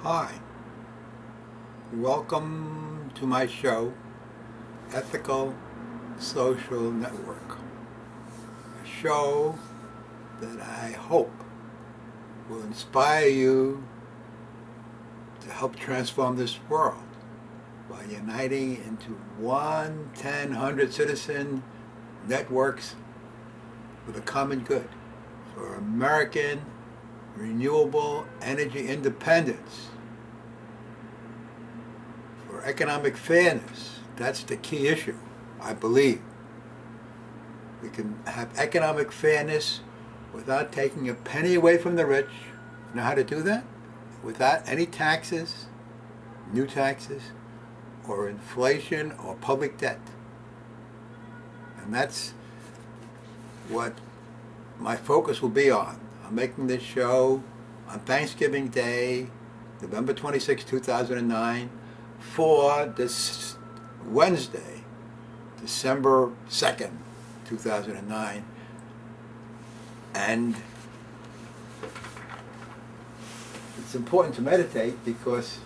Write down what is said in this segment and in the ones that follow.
Hi, welcome to my show, Ethical Social Network, a show that I hope will inspire you to help transform this world by uniting into 100 citizen networks with a common good for American renewable energy independence, for economic fairness. That's the key issue, I believe. We can have economic fairness without taking a penny away from the rich. You know how to do that? Without any taxes, new taxes, or inflation or public debt. And that's what my focus will be on. I'm making this show on Thanksgiving Day, November 26, 2009, for this Wednesday, December 2nd, 2009. And it's important to meditate because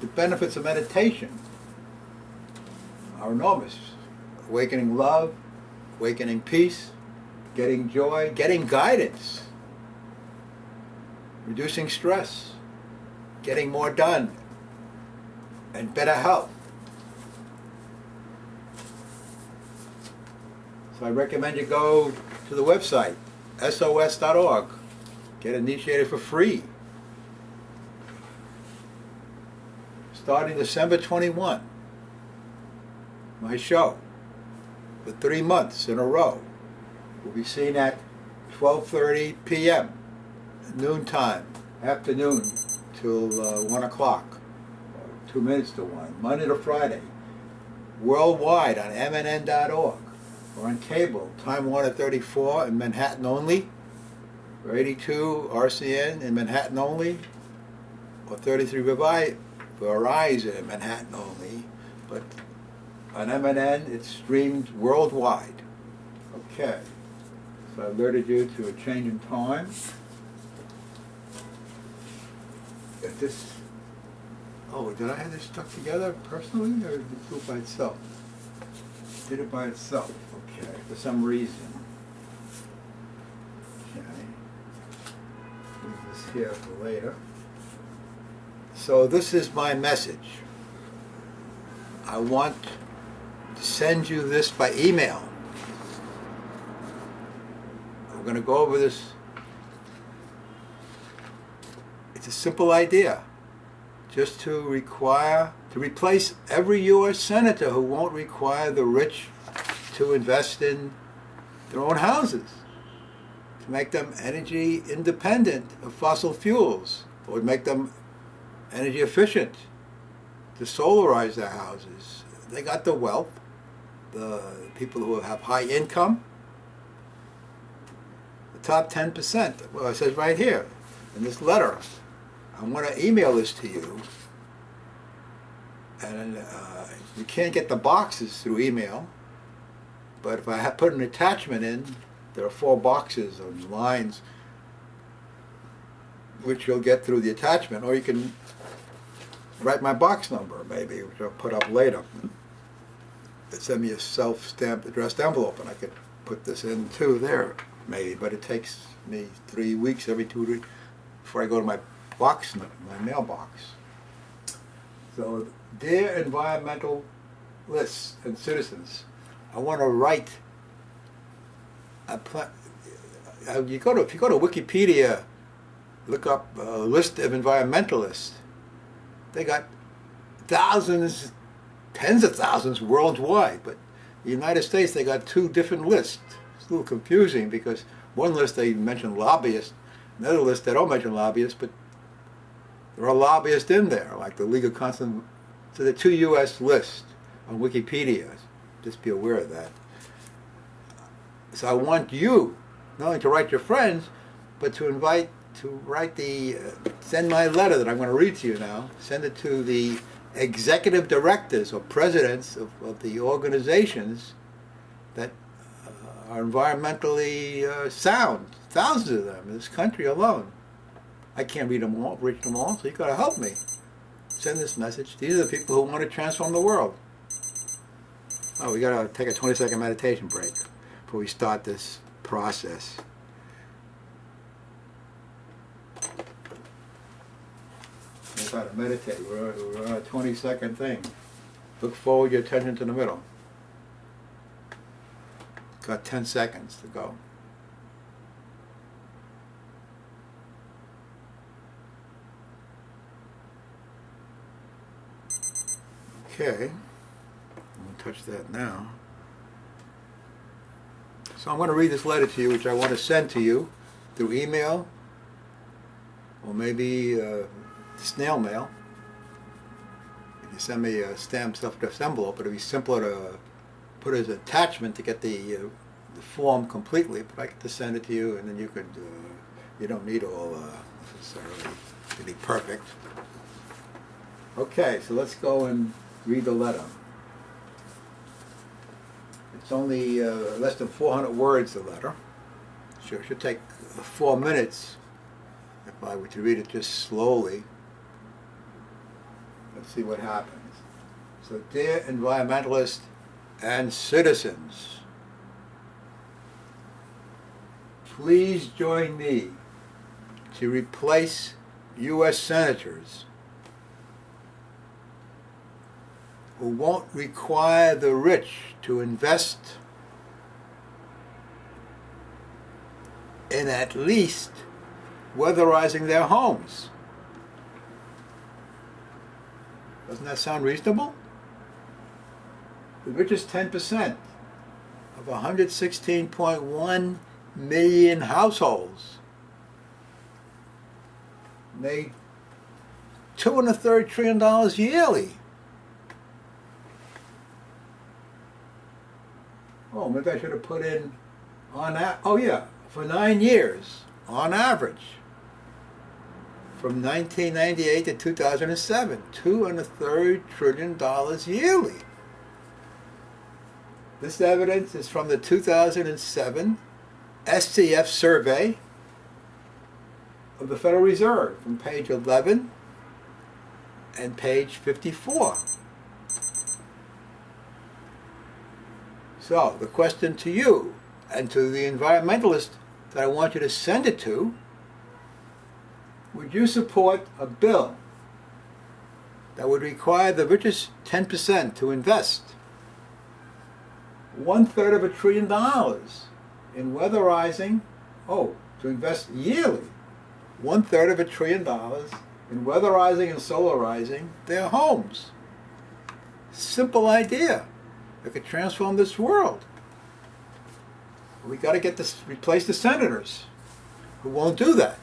the benefits of meditation are enormous. Awakening love, awakening peace, getting joy, getting guidance, reducing stress, getting more done, and better health. So I recommend you go to the website, sos.org. Get initiated for free. Starting December 21, my show, for 3 months in a row, will be seen at 12:30 p.m. noontime, afternoon till 1 o'clock, 2 minutes to 1, Monday to Friday, worldwide on MNN.org, or on cable, Time Warner 34 in Manhattan only, or 82 RCN in Manhattan only, or 33 Verizon in Manhattan only, but on MNN it's streamed worldwide. Okay, so I alerted you to a change in time. Did I have this stuck together personally, or did it do it by itself? Did it by itself, okay, for some reason. Okay, leave this here for later. So this is my message. I want to send you this by email. We're going to go over this. It's a simple idea. Just to replace every U.S. senator who won't require the rich to invest in their own houses, to make them energy independent of fossil fuels, or make them energy efficient, to solarize their houses. They got the wealth, the people who have high income, the top 10%. Well, it says right here in this letter. I want to email this to you, and you can't get the boxes through email, but if I put an attachment in, there are 4 boxes of lines which you'll get through the attachment, or you can write my box number, maybe, which I'll put up later. Send me a self-stamped addressed envelope, and I could put this in too there, maybe, but it takes me 3 weeks, every 2 weeks, before I go to my mailbox. So, dear environmentalists and citizens, I want to write. If you go to Wikipedia, look up a list of environmentalists. They got thousands, tens of thousands worldwide, but in the United States they got 2 different lists. It's a little confusing because one list they mention lobbyists, another list they don't mention lobbyists, but there are lobbyists in there, like the League of Constant. So the 2 U.S. lists on Wikipedia. Just be aware of that. So I want you not only to write your friends, but to send my letter that I'm going to read to you now. Send it to the executive directors or presidents of the organizations that are environmentally sound. Thousands of them in this country alone. I can't read them all, reach them all, so you got to help me. Send this message. These are the people who want to transform the world. Oh, we got to take a 20-second meditation break before we start this process. Let's try to meditate. We're on a 20-second thing. Look forward your attention to the middle. Got 10 seconds to go. Okay, I'm going to touch that now. So I'm going to read this letter to you, which I want to send to you through email, or maybe snail mail. If you send me a stamped stuffed envelope, it'll be simpler to put as an attachment to get the form completely, but I get to send it to you, and then you could, you don't need all necessarily to be perfect. Okay, so let's go and read the letter. It's only less than 400 words, the letter. Sure, it should take 4 minutes if I were to read it just slowly. Let's see what happens. So, dear environmentalists and citizens, please join me to replace U.S. senators who won't require the rich to invest in at least weatherizing their homes. Doesn't that sound reasonable? The richest 10% of 116.1 million households made $2.33 trillion yearly. Oh, maybe I should have put in on that. Oh yeah, for 9 years, on average, from 1998 to 2007, $2.33 trillion yearly. This evidence is from the 2007 SCF survey of the Federal Reserve, from page 11 and page 54. So, the question to you and to the environmentalist that I want you to send it to, would you support a bill that would require the richest 10% to invest $1/3 trillion in weatherizing, to invest yearly $1/3 trillion in weatherizing and solarizing their homes? Simple idea. It could transform this world. We got to replace the senators who won't do that.